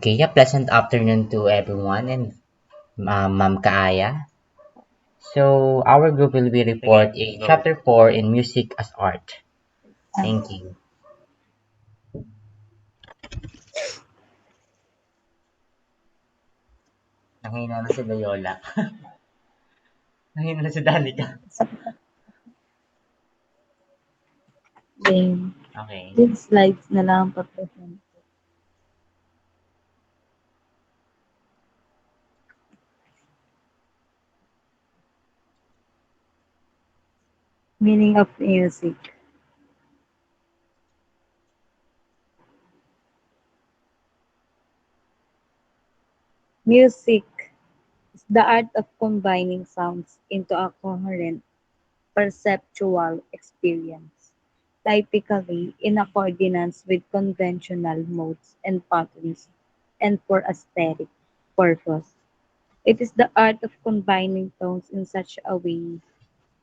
Okay, yeah, pleasant afternoon to everyone and Ma'am Kaaya. So our group will be report in chapter 4 in music as art. Thank you. Nangina na si Loyola. Nangina na si Danica. Game. Okay. Yung slides na lang ang present. Meaning of music. Music is the art of combining sounds into a coherent perceptual experience, typically in accordance with conventional modes and patterns and for aesthetic purpose. It is the art of combining tones in such a way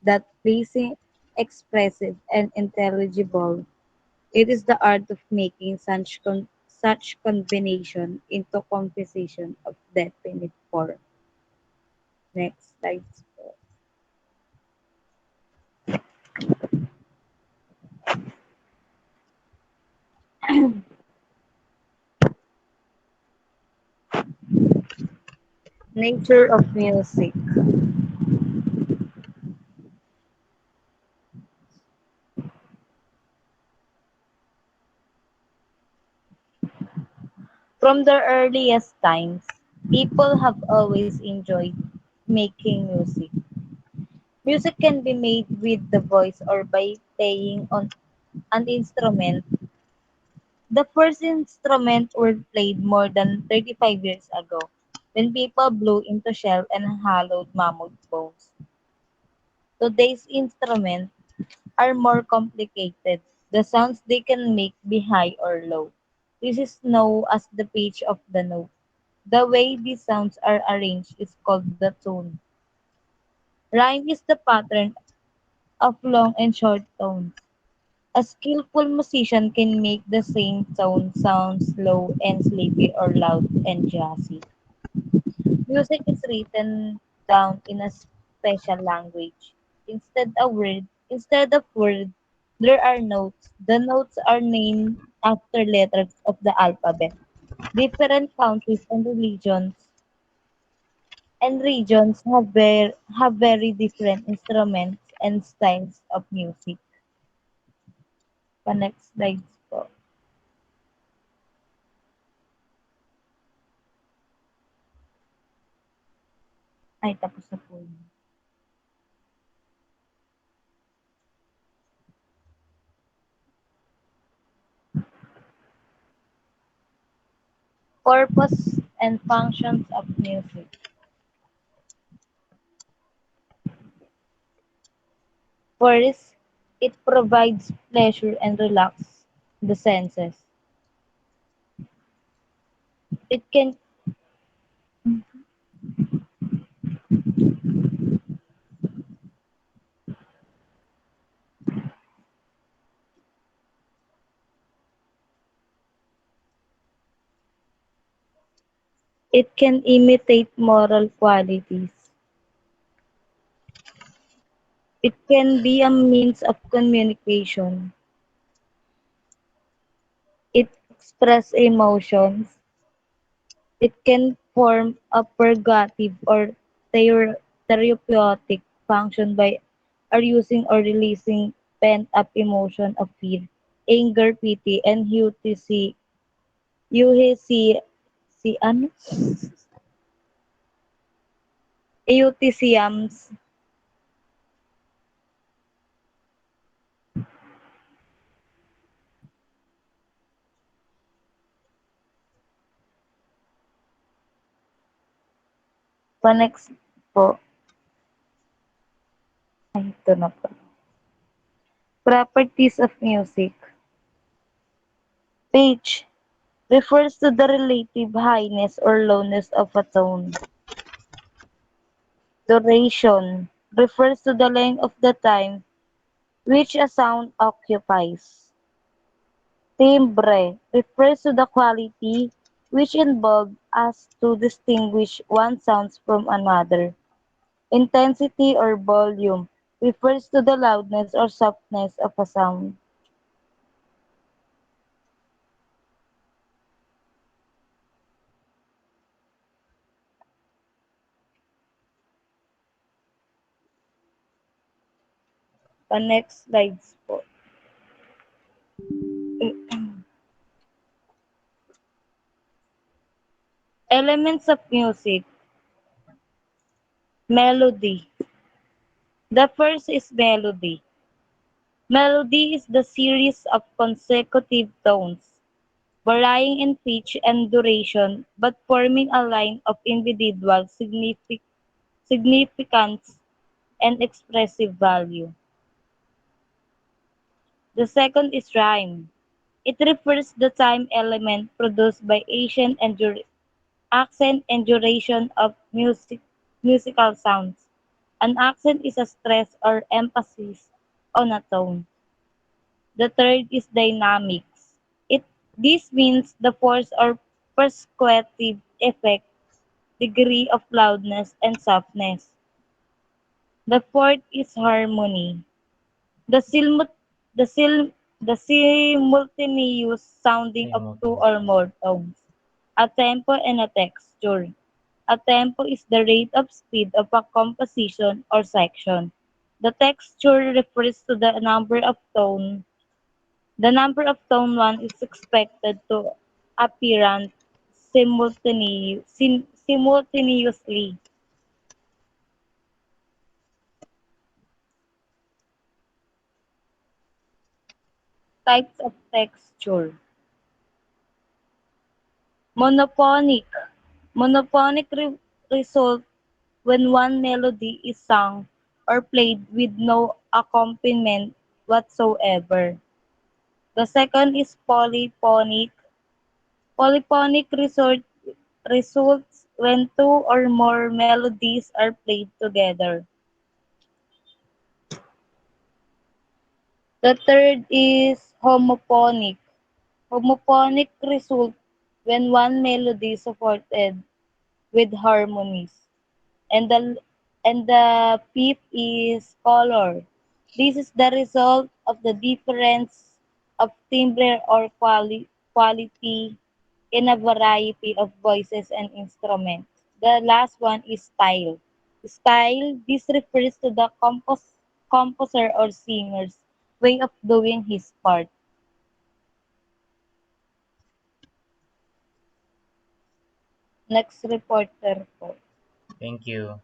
that pleasing, expressive, and intelligible. It is the art of making such combination into composition of definite form. Next slide po. Nature of music. From the earliest times, people have always enjoyed making music. Music can be made with the voice or by playing on an instrument. The first instrument were played more than 35 years ago, when people blew into shell and hollowed mammoth bones. Today's instruments are more complicated. The sounds they can make be high or low. This is known as the pitch of the note. The way these sounds are arranged is called the tone. Rhyme is the pattern of long and short tones. A skillful musician can make the same tone sound slow and sleepy or loud and jazzy. Music is written down in a special language. Instead of word, there are notes. The notes are named after letters of the alphabet. Different countries and regions have very different instruments and styles of music. Next slides po. Ay, tapos na po yun. Purpose and functions of music. First, it provides pleasure and relax the senses. It can it can imitate moral qualities. It can be a means of communication. It express emotions. It can form a purgative or therapeutic function by arousing or releasing pent-up emotion of fear, anger, pity, and ano? Euthysiums. Pa-next po. Ay, ito na po. Properties of music. Pitch refers to the relative highness or lowness of a tone. Duration refers to the length of the time which a sound occupies. Timbre refers to the quality which involve us to distinguish one sound from another. Intensity or volume refers to the loudness or softness of a sound. The next slides po. Elements of music. Melody. The first is melody. Melody is the series of consecutive tones, varying in pitch and duration but forming a line of individual significance and expressive value. The second is rhyme. It refers the time element produced by accent and duration of musical sounds. An accent is a stress or emphasis on a tone. The third is dynamics. It This means the force or persuasive effect, degree of loudness and softness. The fourth is harmony. The simul the sil the simultaneous sounding of two or Simultaneous. more tones. A tempo and a texture. A tempo is the rate of speed of a composition or section. The texture refers to the number of tone. The number of tone one is expected to appear simultaneously. Types of texture. Monophonic. Monophonic result when one melody is sung or played with no accompaniment whatsoever. The second is polyphonic. Polyphonic results when two or more melodies are played together. The third is homophonic. Homophonic result when one melody is supported with harmonies. And the fifth is color. This is the result of the difference of timbre or quality in a variety of voices and instruments. The last one is style. Style, this refers to the composer or singer's way of doing his part. Next reporter po. Thank you.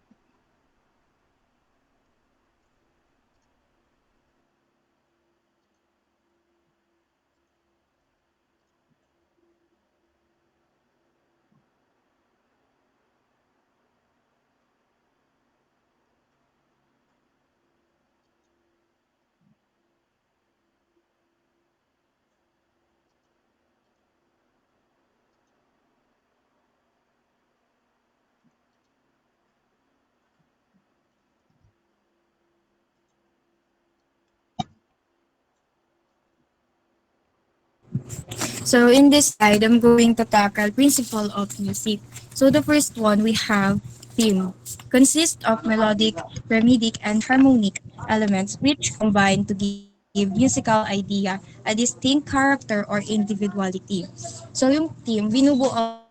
So in this slide, I'm going to tackle principle of music. So the first one we have theme, consists of melodic, rhythmic, and harmonic elements which combine to give musical idea a distinct character or individuality. So yung theme, binubuo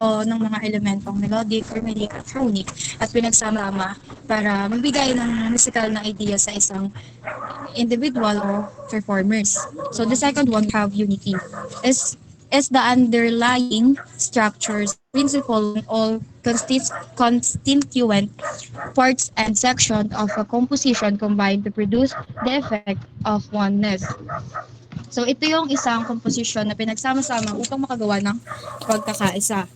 ng mga elementong melodic, rhythmic, at harmonic at pinagsama para magbigay ng musical na idea sa isang individual or performers. So the second one we have unity. Is the underlying structures or principle when all constituent parts and section of a composition combine to produce the effect of oneness. So ito yung isang composition na pinagsama-sama upang makagawa ng pagkakaisa.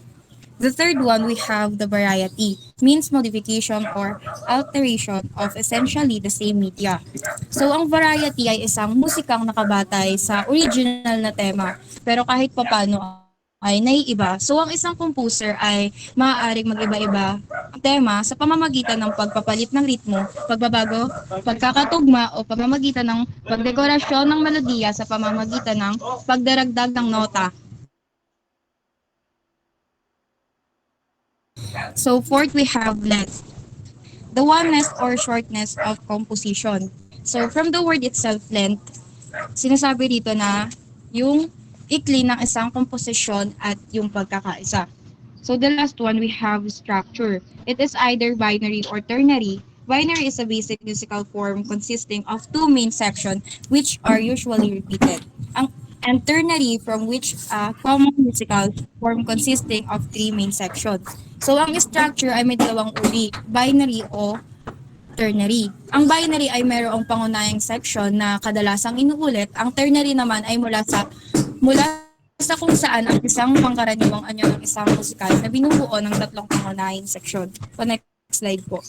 The third one, we have the variety. This means modification or alteration of essentially the same media. So, ang variety ay isang musikang nakabatay sa original na tema, pero kahit papano ay naiiba. So, ang isang composer ay maaaring mag-iba-iba ang tema sa pamamagitan ng pagpapalit ng ritmo, pagbabago, pagkakatugma o pamamagitan ng pagdekorasyon ng melodiya sa pamamagitan ng pagdaragdag ng nota. So fourth, we have length, the oneness or shortness of composition. So from the word itself, length, sinasabi dito na yung ikli ng isang komposisyon at yung pagkakaisa. So the last one, we have structure. It is either binary or ternary. Binary is a basic musical form consisting of two main sections which are usually repeated. Ang and ternary from which a common musical form consisting of three main sections. So ang structure ay may dalawang uri, binary o ternary. Ang binary ay mayroong pangunahing section na kadalasang inuulit. Ang ternary naman ay mula sa kung saan ang isang pangkaraniwang anyo ng isang musikal na binubuo ng tatlong pangunahing seksyon. So next slide po.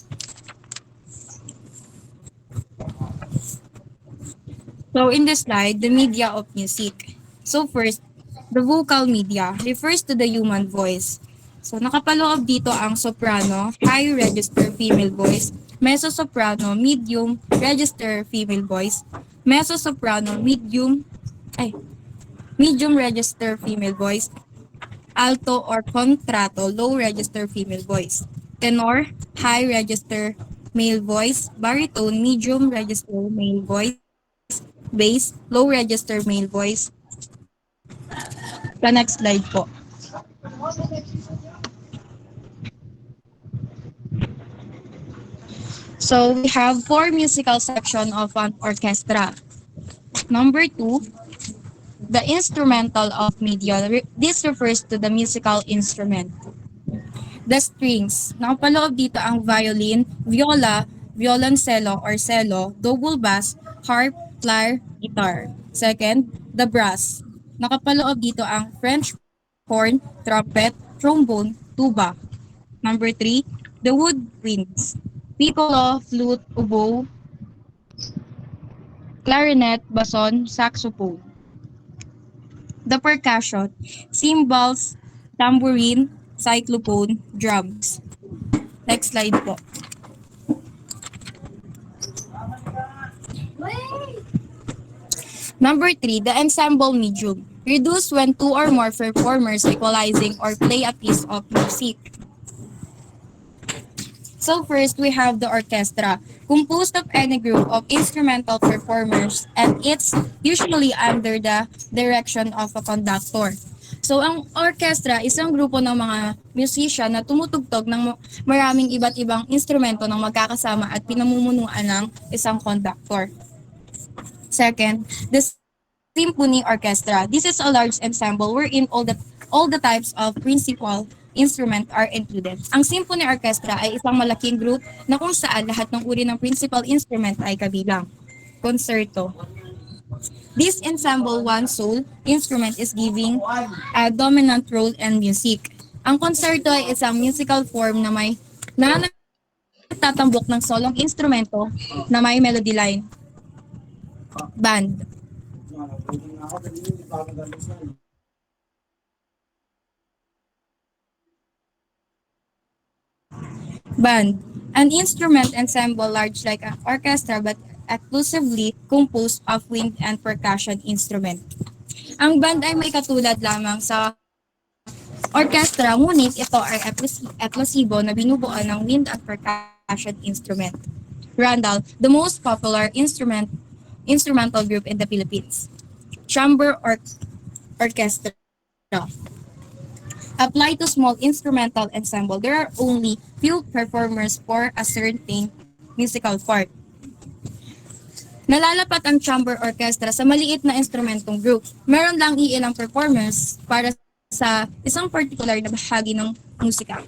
So in this slide, the media of music. So first, the vocal media refers to the human voice. So nakapaloob dito ang soprano, high register female voice, mezzo-soprano, medium register female voice, mezzo-soprano, medium register female voice, alto or contralto, low register female voice, tenor, high register male voice, baritone, medium register male voice, bass, low register male voice. The next slide po. So we have four musical section of an orchestra. Number two, the instrumental of media. This refers to the musical instrument. The strings. Nakapaloob dito ang violin, viola, violoncello or cello, double bass, harp, lyre, guitar. Second, the brass. Nakapaloob dito ang French horn, trumpet, trombone, tuba. Number three, the woodwinds. Piccolo, flute, oboe, clarinet, basson, saxophone. The percussion, cymbals, tambourine, xylophone, drums. Next slide po. Number three, the ensemble medium. Reduced when two or more performers equalizing or play a piece of music. So first, we have the orchestra, composed of any group of instrumental performers, and it's usually under the direction of a conductor. So ang orchestra, isang grupo ng mga musician na tumutugtog ng maraming iba't ibang instrumento ng magkakasama at pinamumunuan ng isang conductor. Second, the symphony orchestra. This is a large ensemble wherein all the types of principal instrument are included. Ang symphony orchestra ay isang malaking group na kung saan lahat ng uri ng principal instrument ay kabilang. Concerto. This ensemble one sole instrument is giving a dominant role in music. Ang concerto ay isang musical form na nagtatambok ng solong instrumento na may melody line. Band. Band. An instrument ensemble large like an orchestra but exclusively composed of wind and percussion instrument. Ang band ay may katulad lamang sa orchestra, ngunit ito ay eksklusibo na binubuo ng wind at percussion instrument. Randall, the most popular instrumental group in the Philippines. Chamber orchestra. Apply to small instrumental ensemble. There are only few performers for a certain musical part. Nalalapat ang chamber orchestra sa maliit na instrumentong group. Meron lang iilang performers para sa isang particular na bahagi ng musika.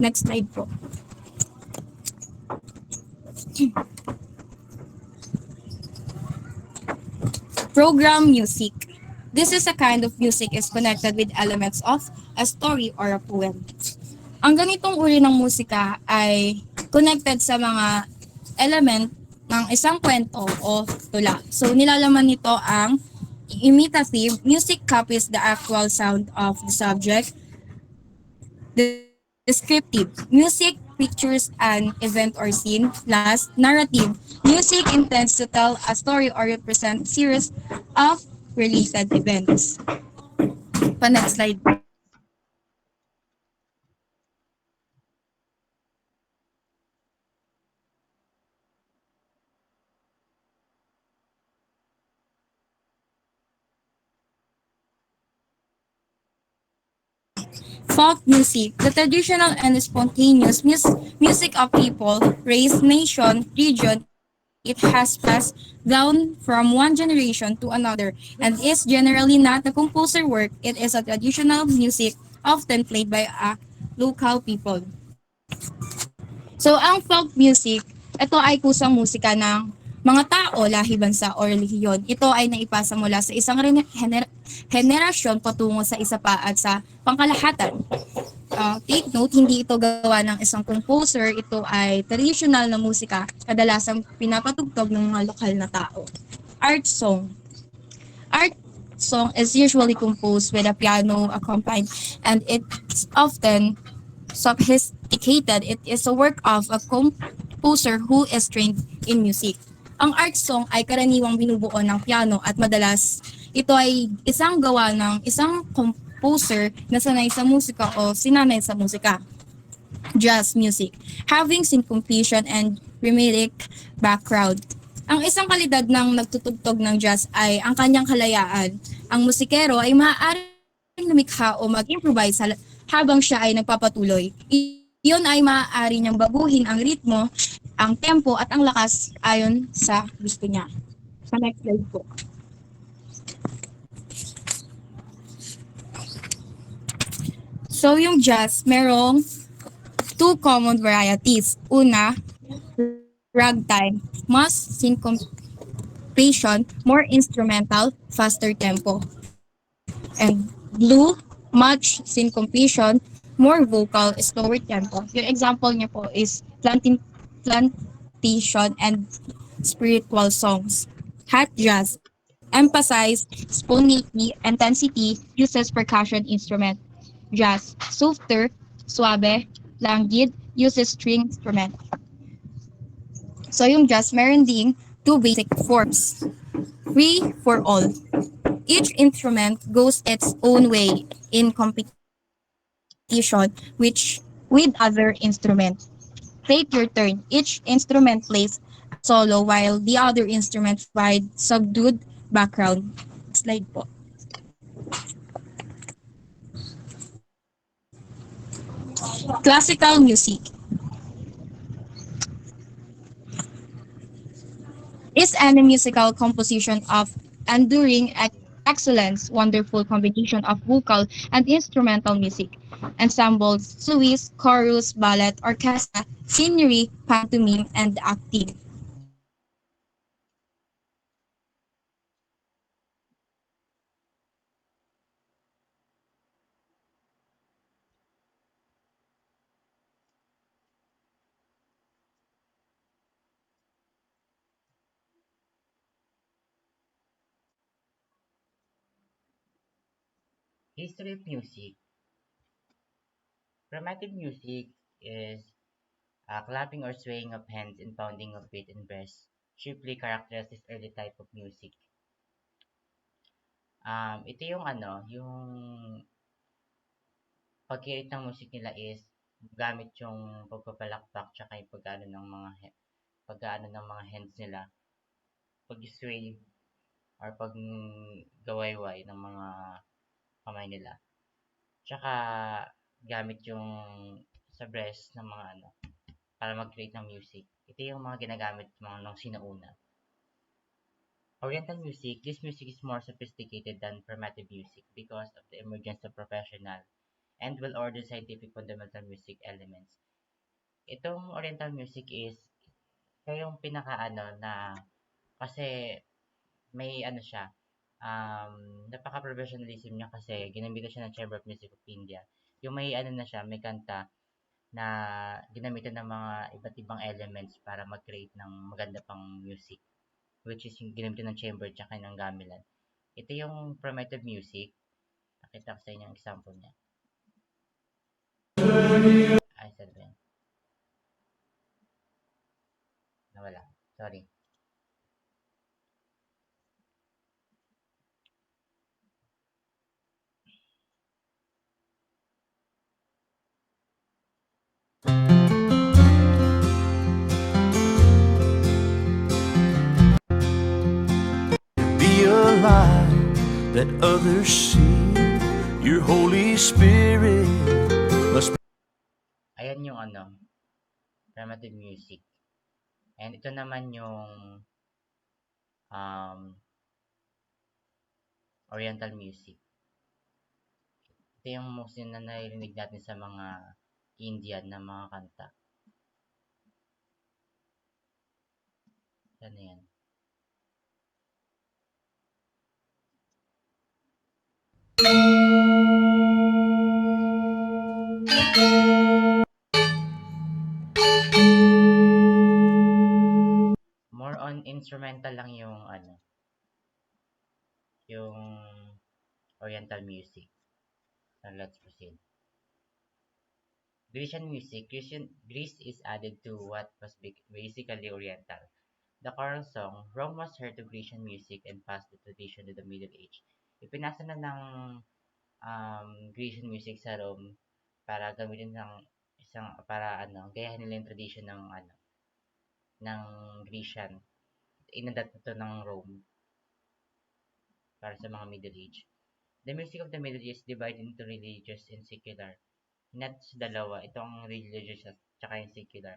Next slide po. Program music. This is a kind of music is connected with elements of a story or a poem. Ang ganitong uri ng musika ay connected sa mga element ng isang kwento o tula. So nilalaman nito ang imitative, music copies the actual sound of the subject. Descriptive, music pictures an event or scene. Last, narrative, music intends to tell a story or represent series of related events. Pa next slide. Folk music, the traditional and spontaneous music of people, race, nation, region. It has passed down from one generation to another and is generally not a composer work. It is a traditional music often played by a local people. So ang folk music, ito ay kusang musika ng mga tao, lahi, bansa o relihiyon. Ito ay naipasa mula sa isang henerasyon patungo sa isa pa at sa pangkalahatan. Take note, hindi ito gawa ng isang composer, ito ay traditional na musika, kadalasang pinapatugtog ng mga lokal na tao. Art song. Art song is usually composed with a piano accompanied and it's often sophisticated. It is a work of a composer who is trained in music. Ang art song ay karaniwang binubuo ng piano at madalas ito ay isang gawa ng isang composer na sanay sa musika o sinanay sa musika. Jazz music, having syncopation and rhythmic background. Ang isang kalidad ng nagtutugtog ng jazz ay ang kanyang kalayaan. Ang musikero ay maaaring lumikha o mag-improvise habang siya ay nagpapatuloy. Iyon ay maaari niyang baguhin ang ritmo, ang tempo at ang lakas ayon sa gusto niya. Sa next slide po. So yung jazz, merong two common varieties. Una, ragtime, mas syncopation, more instrumental, faster tempo. And blue, much syncopation, more vocal, slower tempo. Yung example niya po is plantation and spiritual songs. Hot jazz, emphasize spontaneity, intensity, uses percussion instrument. Jazz, softer, suave, languid, uses string instrument. So yung jazz, meron ding two basic forms. Free for all. Each instrument goes its own way in competition with other instruments. Take your turn. Each instrument plays a solo while the other instrument provides subdued background. Slide po. Classical music is any musical composition of enduring excellence, wonderful combination of vocal and instrumental music, ensembles, suites, chorus, ballet, orchestra, scenery, pantomime, and acting. History of music. Primitive music is clapping or swaying of hands and pounding of feet and breasts, chiefly characterizes this early type of music. Ito yung yung pagkirit ng music nila is gamit yung pagpapalakpak tsaka yung pag-ano ng mga pag-ano ng mga hands nila, pag-sway or pag-gawayway ng mga kamay nila. Tsaka gamit yung sa breast ng mga para mag-create ng music. Ito yung mga ginagamit ng sinauna. Oriental music, this music is more sophisticated than primitive music because of the emergence of professional and well-ordered scientific fundamental music elements. Itong Oriental music is siya yung pinaka na kasi may siya, napaka-professionalism niya kasi ginamitan siya ng Chamber of Music of India. Yung may na siya, may kanta na ginamitan ng mga iba't ibang elements para mag-create ng maganda pang music, which is yung ginamitan ng chamber tsaka ng gamelan. Ito yung primitive music. Nakita ko sa inyo ang example niya. Ay, saan ba yan? Nawala. Sorry. Be a light that others see. Your Holy Spirit ano, primitive music. And ito naman yung um, oriental music. Ito yung mostly na naririnig natin sa mga Indian na mga kanta. Yan na yan. More on instrumental lang yung ano, yung oriental music. So let's proceed. Grecian music. Greece is added to what was basically oriental. The choral song, Rome was heard to Grecian music and passed the tradition to the Middle Age. Ipinasa na ng Grecian music sa Rome para gamitin ng para ano, gayahin nila yung tradition ng ano, ng Grecian. Inadat ito ng Rome para sa mga Middle Age. The music of the Middle Age is divided into religious and secular. Not sa dalawa, itong religious at saka yung secular.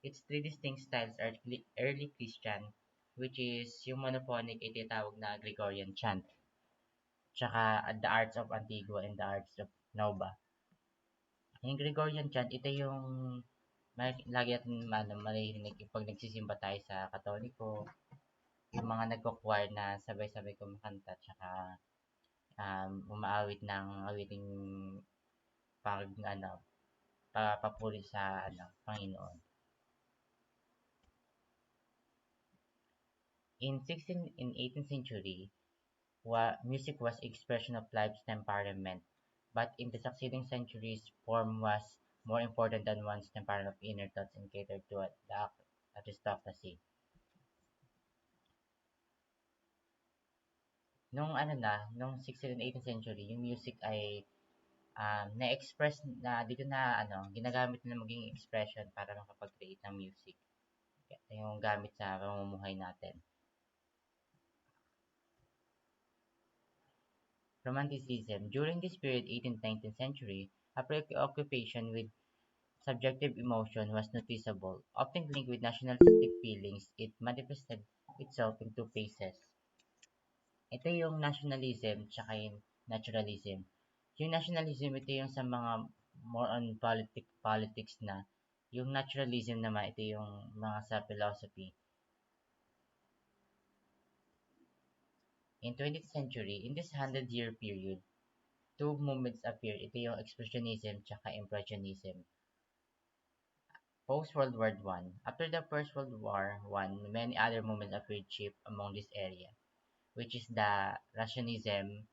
Its three distinct styles are early Christian, which is yung monophonic ay tinatawag na Gregorian chant, tsaka the arts of Antigua and the arts of Nova. Yung Gregorian chant, ito yung lagi natin maririnig pag nagsisimba tayo sa Katoliko, yung mga nagko-choir na sabay-sabay kumakanta, tsaka umaawit ng awiting pag ano, papuri sa ano, Panginoon. In 16th and 18th century, music was expression of life's temperament, but in the succeeding centuries, form was more important than one's temperament of inner thoughts and catered to the aristocracy. Nung 16th and 18th century, yung music ay na-express na dito na ano, ginagamit na maging expression para makapag-create ng music. Yung gamit sa pamumuhay natin. Romanticism. During this period, 18th-19th century, a preoccupation with subjective emotion was noticeable. Often linked with nationalistic feelings, it manifested itself in two phases. Ito yung nationalism tsaka yung naturalism. Yung nationalism, ito yung sa mga more on politics na. Yung naturalism naman, ito yung mga sa philosophy. In 20th century, in this 100-year period, two movements appeared. Ito yung expressionism tsaka impressionism. Post-World War I. After the First World War I, many other movements appeared chief among this area, which is the Russianism,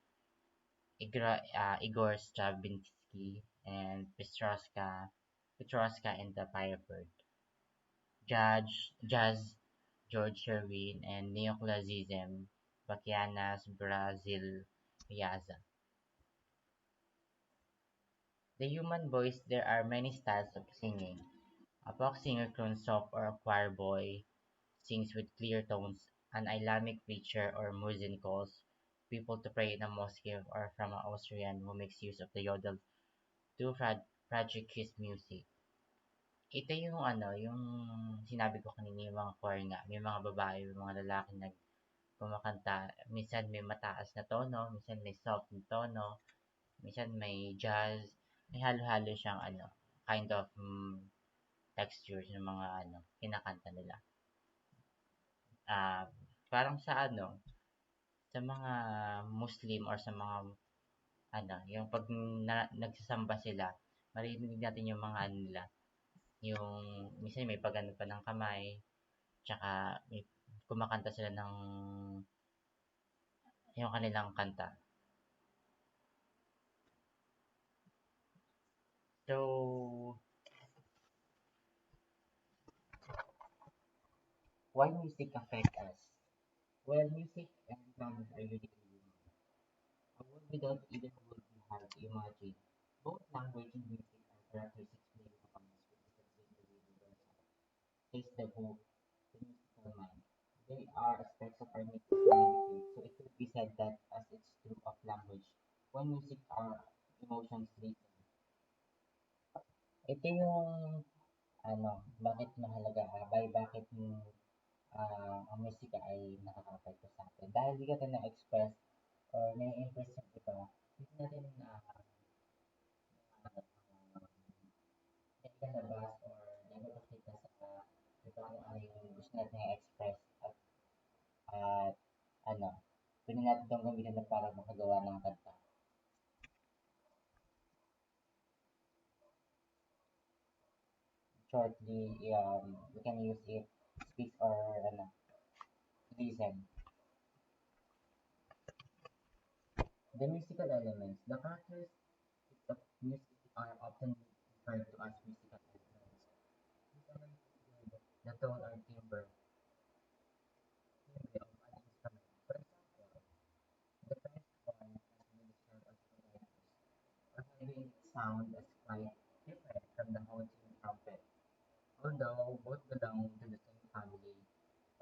Igor Stravinsky, and Petroska and the Firebird, Jazz, George Sherwin, and Neoclassicism, Bachianas, Brazil, Piazza. The human voice, there are many styles of singing. A folk singer croons soft or a choir boy sings with clear tones. An Islamic preacher or muezzin calls people to pray in a mosque or from an Austrian who makes use of the yodel to project his music. Ito yung ano, yung sinabi ko kanina yung mga choir nga. May mga babae, may mga lalaki na kumakanta. Minsan may mataas na tono, minsan may soft na tono, minsan may jazz. May halo-halo siyang ano, kind of textures ng mga ano, kinakanta nila. Ah, parang sa ano, sa mga Muslim or sa mga ano, yung pag nagsasamba sila, maririnig natin yung mga ano nila, yung minsan may pagano pa ng kamay, tsaka may kumakanta sila ng yung kanilang kanta. So, why music affect us? Well, music and sound are uniquely human. A world without either would be hard to imagine. Both language and music are characteristics playing upon us with the same universal. Taste the book, the musical mind. They are aspects of our need to communicate, so it could be said that as it's true of language, when music are emotions listen. Ito yung ano, bakit mahalaga, bakit ang musika ay nakakapagpo sa atin. Dahil di ka na-express or na-impress yung iba, hindi natin nailalabas or naipapakita sa iba kung ano yung gusto natin i-express at ano, pwede natin itong gamitin na para makagawa ng kanta. Shortly, we can use it, speak or ano, listen. The musical elements. The characteristics of music are often referred to as musical elements. These elements include the tone or timbre of an instrument. For example, the French horn has been described as melodious, or having its sound as quite different from the Hawaiian trumpet. Although both belong to the same family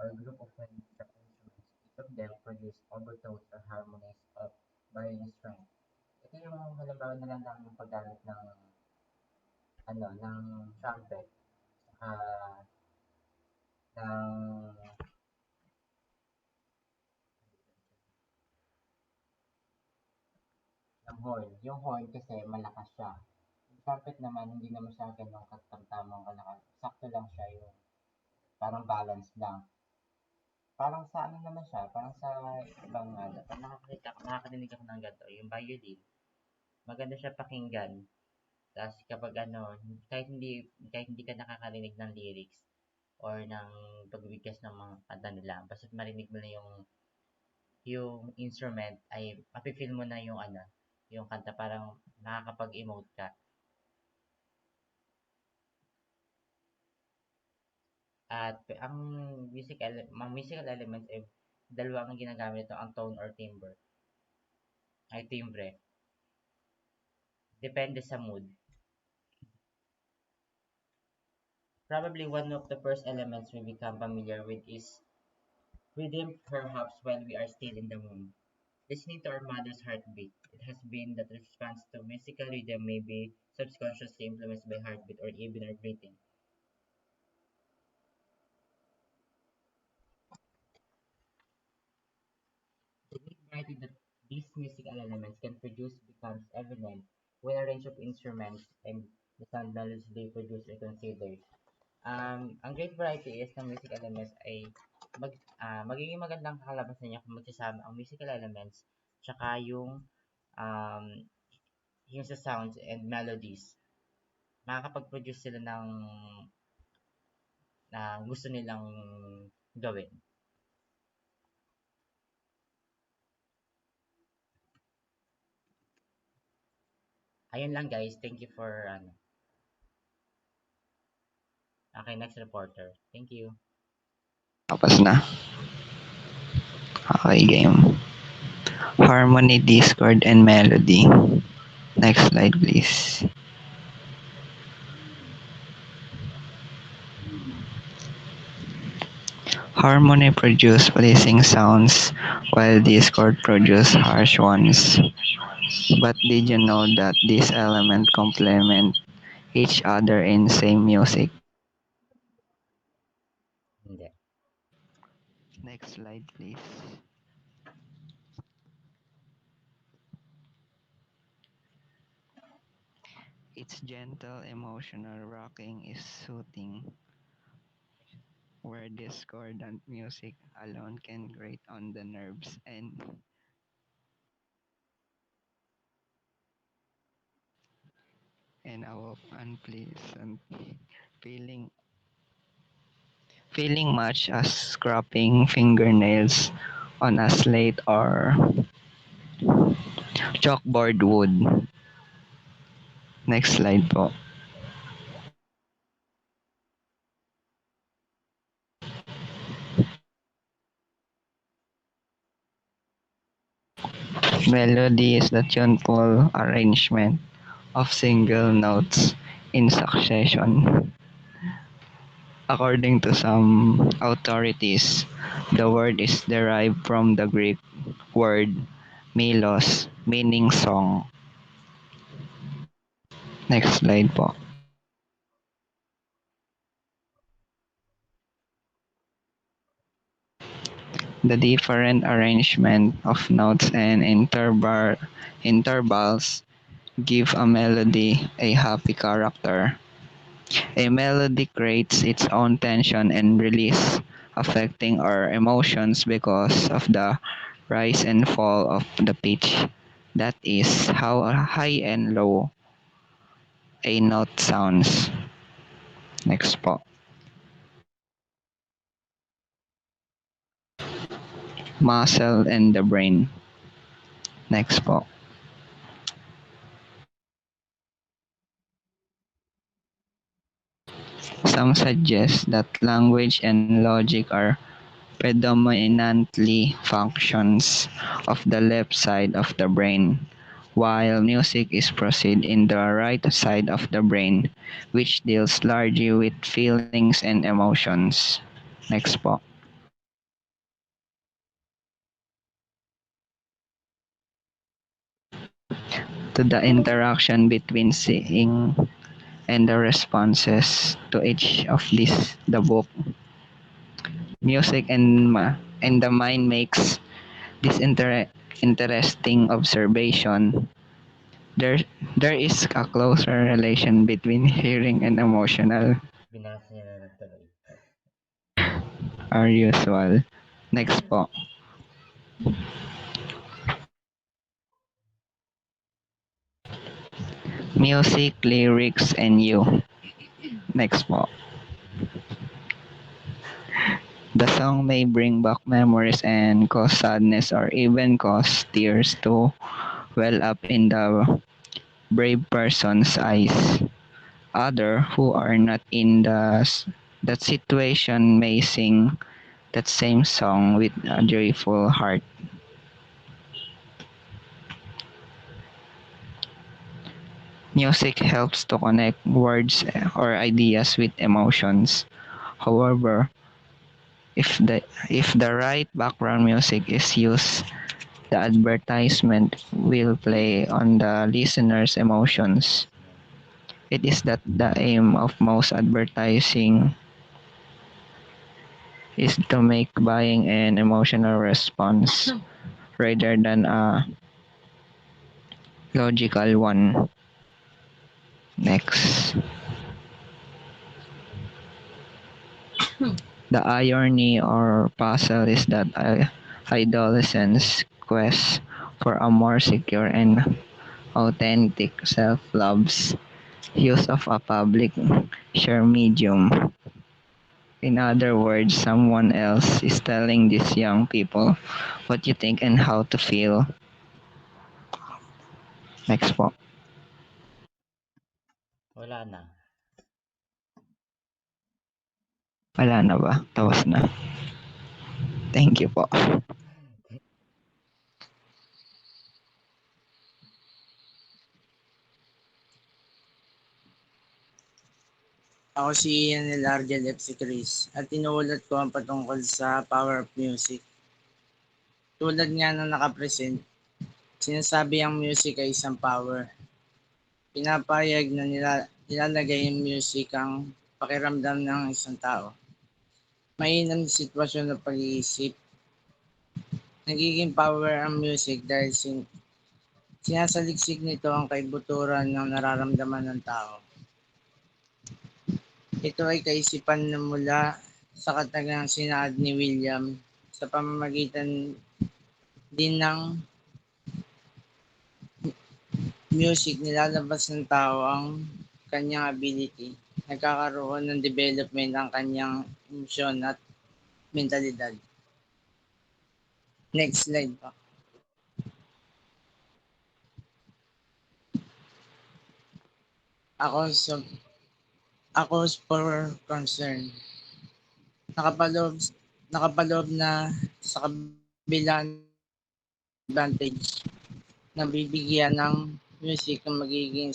or group of musical instruments, each of them produce overtones or harmonies of varying strength. Ito yung halimbawa na lang ng paggamit ng trumpet, saka ng horn. Yung horn kasi malakas siya. Yung trumpet naman, hindi naman siya ganun katamtamang kalakas. Sakto lang siya yung parang balance lang. Parang sa ano naman siya, parang sa ibang pag nakakarinig ako ng ganito, yung violin, maganda siya pakinggan. Tapos kapag kahit hindi ka nakakarinig ng lyrics or ng pagbigkas ng mga kanta nila, basta marinig mo na yung instrument ay mafe-feel mo na yung kanta parang nakakapag-emote ka. At mga musical elements ay dalawa ang ginagamit nito, ang tone or timbre. Depende sa mood. Probably one of the first elements we become familiar with is rhythm, perhaps while we are still in the womb. Listening to our mother's heartbeat, it has been that response to musical rhythm may be subconsciously influenced by heartbeat or even our breathing. The great variety that these musical elements can produce becomes evident when a range of instruments and the sound knowledge they produce are considered. Ang great variety is ng music elements ay magiging magandang kakalabasan niya kung magsasama ang musical elements tsaka um, yung sa sounds and melodies. Makakapag-produce sila na gusto nilang gawin. Ayun lang guys. Thank you for okay, next reporter. Thank you. Tapos na. Okay, game. Harmony, discord, and melody. Next slide, please. Harmony produce pleasing sounds, while discord produce harsh ones. But did you know that these elements complement each other in same music? Hindi. Next slide, please. Its gentle emotional rocking is soothing, where discordant music alone can grate on the nerves and awoke unpleasant feeling feeling much as scraping fingernails on a slate or chalkboard wood. Next slide po. Melody is the tuneful arrangement of single notes in succession. According to some authorities, the word is derived from the Greek word melos, meaning song. Next slide po. The different arrangement of notes and intervals give a melody a happy character. A melody creates its own tension and release, affecting our emotions because of the rise and fall of the pitch. That is how high and low a note sounds. Next po. Muscle and the brain. Next po. Some suggest that language and logic are predominantly functions of the left side of the brain, while music is proceed in the right side of the brain, which deals largely with feelings and emotions. Next po. To the interaction between seeing and the responses to each of these the book, music and the mind makes this interesting observation. There, there is a closer relation between hearing and emotional Binasa niya na lang tuloy. are usual. Next po. Music, lyrics, and you. Next po. The song may bring back memories and cause sadness or even cause tears to well up in the brave person's eyes. Other who are not in that situation may sing that same song with a joyful heart. Music helps to connect words or ideas with emotions. However, if the right background music is used, the advertisement will play on the listener's emotions. It is that the aim of most advertising is to make buying an emotional response rather than a logical one. Next. The irony or puzzle is that adolescents' quest for a more secure and authentic self loves use of a public share medium. In other words, someone else is telling these young people what you think and how to feel. Next po. Wala na. Wala na ba? Tapos na. Thank you po. Ako si Ian Elardian F. Si Chris at inuulat ko ang patungkol sa Power of Music. Tulad nga ng nakapresent, sinasabi ang music ay isang power. Pinapayag na nilalagay ang music ang pakiramdam ng isang tao. Mainam na sitwasyon ng pag-iisip. Nagiging power ang music dahil sinasaliksik nito ang kaibuturan ng nararamdaman ng tao. Ito ay kaisipan na mula sa katagang sinaad ni William sa pamamagitan din ng music nilalabas ng tao ang kanyang ability. Nagkakaroon ng development ang kanyang emosyon at mentalidad. Next slide pa. Ako sa ako for concern. Nakapaloob nakapaloob na sa kabilang advantage na bibigyan ng music ang magiging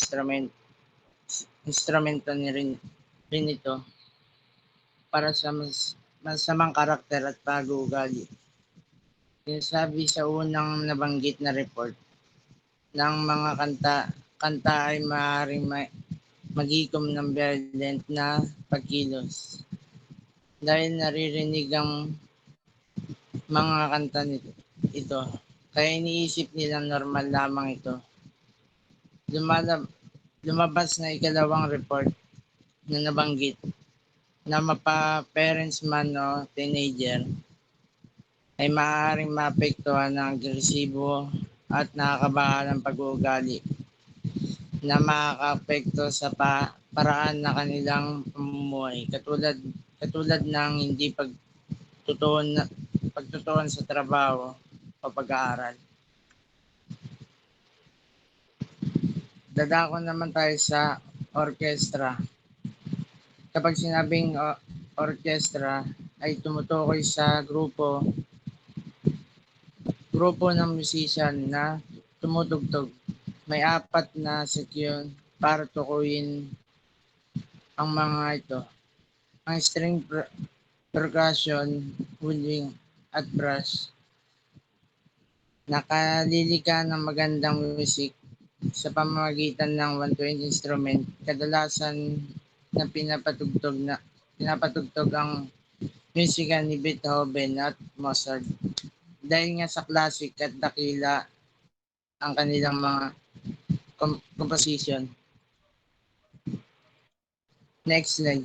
instrumento rin ito para sa masamang karakter at pag-uugali. Sinasabi sa unang nabanggit na report ng mga kanta ay maaaring magikom ng violent na pagkilos dahil naririnig ang mga kanta ito. Kaya iniisip nilang normal lamang ito. Lumalab, lumabas na ikalawang report na nabanggit na mapa-parents man o teenager ay maaaring maapektuhan ng agresibo at nakakabahalang pag-uugali na makakaapekto sa paraan na kanilang pamumuhay katulad ng hindi pagtutuon sa trabaho o pag-aaral. Dadako naman tayo sa orkestra. Kapag sinabing orkestra ay tumutukoy sa grupo ng musician na tumutugtog. May apat na seksyon para tukuyin ang mga ito. Ang string percussion, woodwind at brass. Nakalilika ng magandang music sa pamamagitan ng 120 instrument. Kadalasan na pinapatugtog ang musika ni Beethoven at Mozart. Dahil nga sa classic at dakila ang kanilang mga composition. Next slide.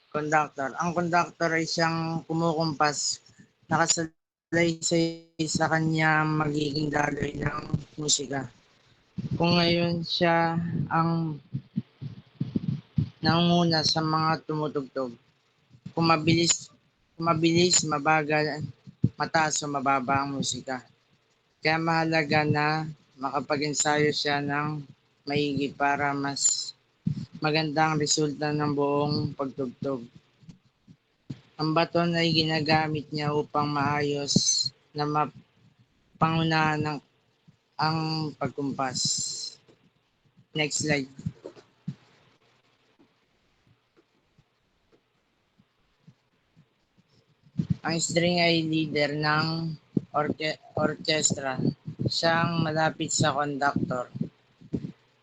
Conductor. Ang conductor ay siyang kumukumpas, nakasalaysay sa kanya magiging daloy ng musika. Kung ngayon siya ang nangunguna sa mga tumutugtog, kung mabilis, mabagal, mataas o mababa ang musika. Kaya mahalaga na makapag-ensayo siya ng maigi para mas magandang resulta ng buong pagtugtog. Ang baton ay ginagamit niya upang maayos na mapangunahan ang pagkumpas. Next slide. Ang string ay leader ng orchestra. Siya ang malapit sa conductor.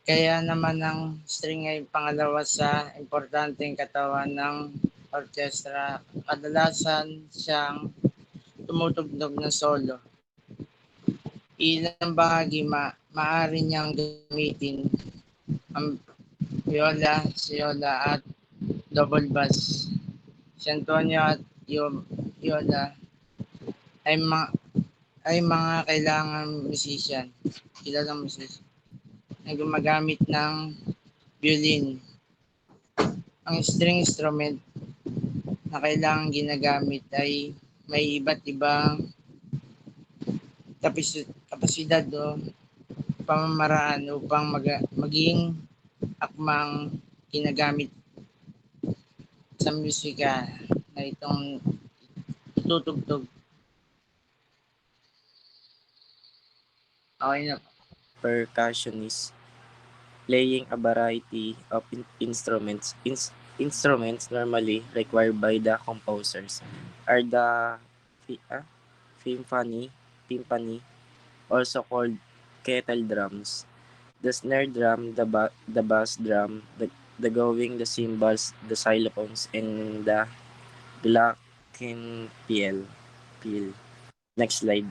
Kaya naman ang string ay pangalawa sa importanteng katawan ng orchestra. Kadalasan siyang tumutugtog ng solo. Ilang bahagi maaari niyang gamitin ang viola, siola at double bass. Si Antonio at Yola ay, mga kilalang musician na gumagamit ng violin. Ang string instrument na kailangang ginagamit ay may iba't ibang kapasidad o pamamaraan upang maging akmang ginagamit sa musika na itong tutugtog. Okay na. Percussionist, playing a variety of instruments. Instruments normally required by the composers are the timpani, timpani, also called kettle drums, the snare drum, the bass drum, the going, the cymbals, the xylophones, and the glockenspiel. Next slide.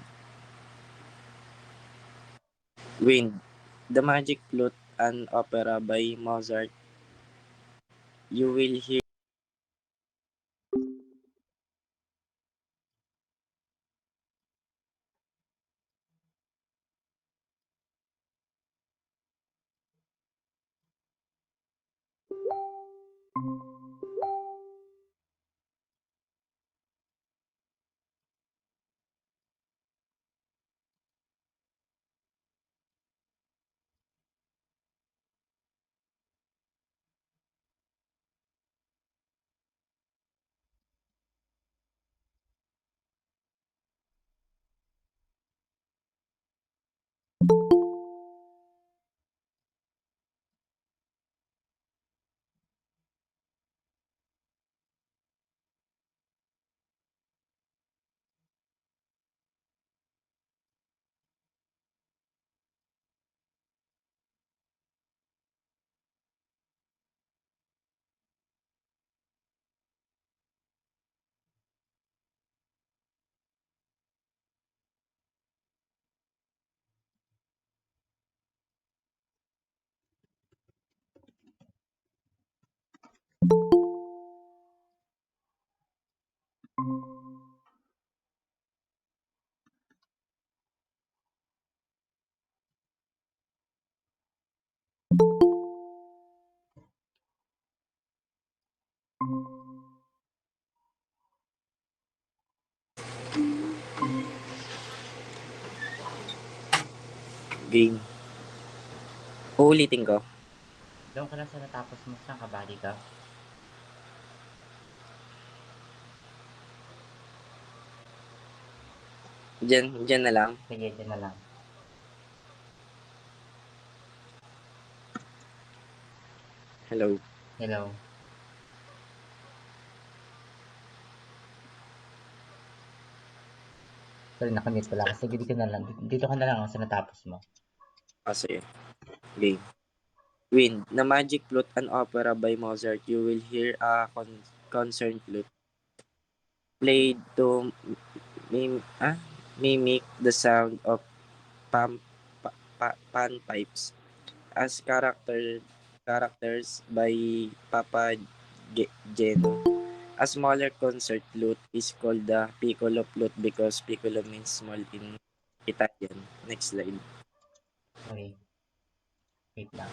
Wind, the Magic Flute, an opera by Mozart. You will hear Game. Uulitin ko. Doon ka lang sa natapos mo, saan ka bali ka? Diyan na lang. Sige, dyan na lang. Hello. Hello. Sorry, nakamute pala ako. Sige, dito na lang. Dito ka na lang sa natapos mo. Sige. Game. Wind. Na Magic Flute, an opera by Mozart, you will hear a concert flute played to mimic the sound of pan, panpipes as characters by Papa Geno. A smaller concert flute is called the piccolo flute because piccolo means small in Italian. Next slide. Okay, wait lang.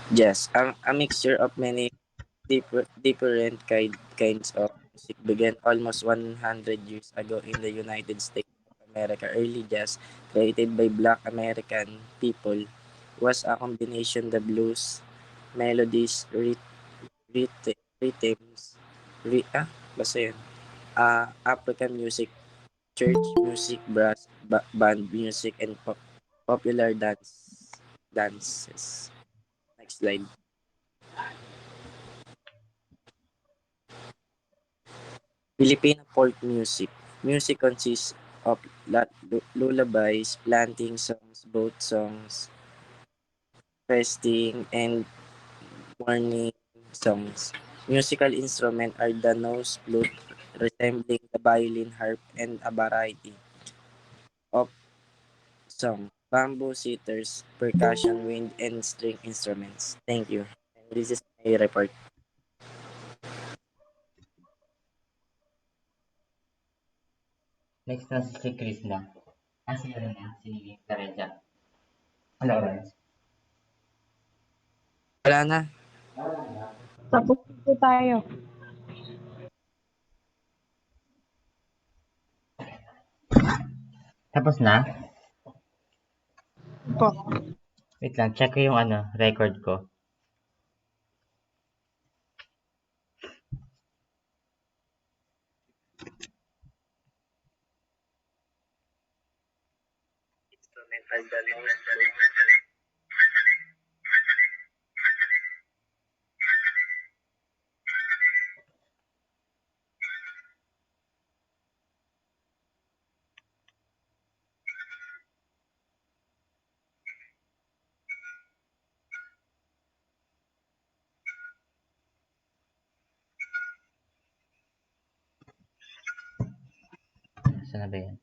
Jazz. A mixture of many different kinds of music began almost 100 years ago in the United States of America. Early jazz, created by black American people, was a combination the blues, melodies, rhythms, basta yun. African music, church music, brass, band music, and popular dances. Next slide. Filipino folk music. Music consists of lullabies, planting songs, boat songs, feasting, and mourning songs. Musical instruments are the nose flute, resembling the violin, harp, and a variety of song, bamboo sitters, percussion, wind, and string instruments. Thank you. And this is my report. Next na si Chris na. Si ano na, si Lorenza. Ano, Lorenz? Wala na. Tapos po tayo. Tapos na? Po. Wait lang, check ko yung ano, record ko. Saan na ba yan?